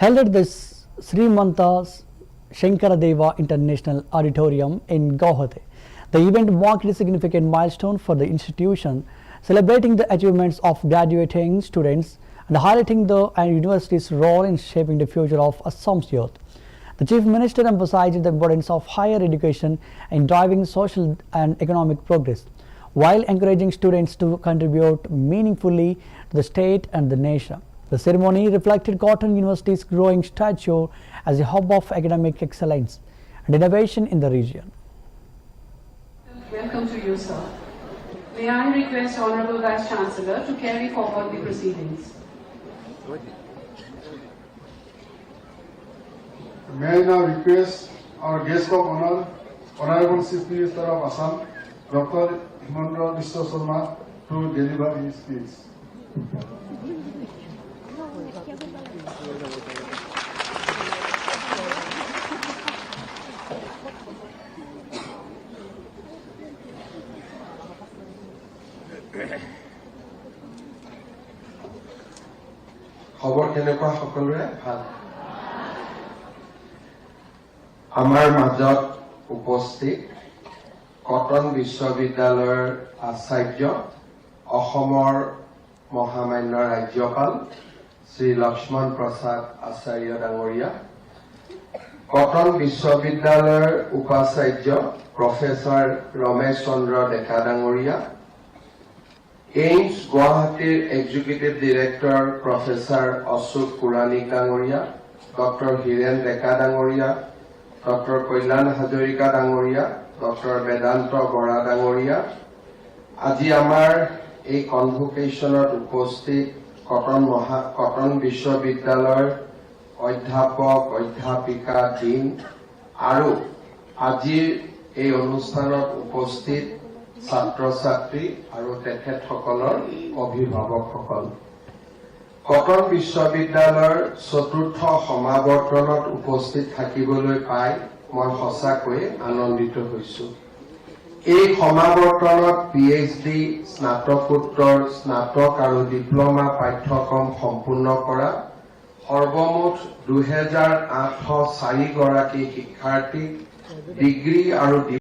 Held at the Srimanta Shankaradeva International Auditorium in Guwahati. The event marked a significant milestone for the institution, celebrating the achievements of graduating students and highlighting the university's role in shaping the future of Assam's youth. The Chief Minister emphasized the importance of higher education in driving social and economic progress, while encouraging students to contribute meaningfully to the state and the nation. The ceremony reflected Cotton University's growing stature as a hub of academic excellence and innovation in the region. Welcome to you, sir. May I request Honorable Vice Chancellor to carry forward the proceedings. May I now request our guest of honor, Honorable Chief Minister of Assam, Dr. Himanta Biswa Sharma, to deliver his speech. খবৰ কেনেকুৱা সকলোৰে ভাল আমাৰ মাজত উপস্থিত cotton বিশ্ববিদ্যালয়ৰ আচাৰ্য অসমৰ মহামান্য ৰাজ্যপাল শ্ৰী লক্ষ্মণ প্ৰসাদ আচাৰ্য ডাঙৰীয়া কটন বিশ্ববিদ্যালয়ৰ উপাচাৰ্য প্ৰফেসৰ ৰমেশ চন্দ্ৰ ডেকা ডাঙৰীয়া এইমছ গুৱাহাটীৰ এক্সিকিউটিভ ডিৰেক্টৰ প্ৰফেসৰ অশোক পুৰাণিক ডাঙৰীয়া ডক্টৰ হীৰেন ডেকা ডাঙৰীয়া ডক্টৰ কল্যাণ হাজৰিকা ডাঙৰীয়া ডক্টৰ বেদান্ত বৰা ডাঙৰীয়া আজি আমাৰ এই কনভোকেশ্যনত উপস্থিত কটন বিশ্ববিদ্যালয়ৰ অধ্যাপক অধ্যাপিকা ডিন আৰু আজিৰ এই অনুষ্ঠানত উপস্থিত ছাত্ৰ ছাত্ৰী আৰু তেখেতসকলৰ অভিভাৱকসকল কটন বিশ্ববিদ্যালয়ৰ চতুৰ্থ সমাৱৰ্তনত উপস্থিত থাকিবলৈ পাই মই সঁচাকৈয়ে আনন্দিত হৈছো এই সমাৱৰ্তনত পিএইচডি স্নাতকোত্তৰ স্নাতক আৰু ডিপ্ল'মা পাঠ্যক্ৰম সম্পূৰ্ণ কৰা সৰ্বমুঠ 2804 গৰাকী শিক্ষাৰ্থীক ডিগ্ৰী আৰু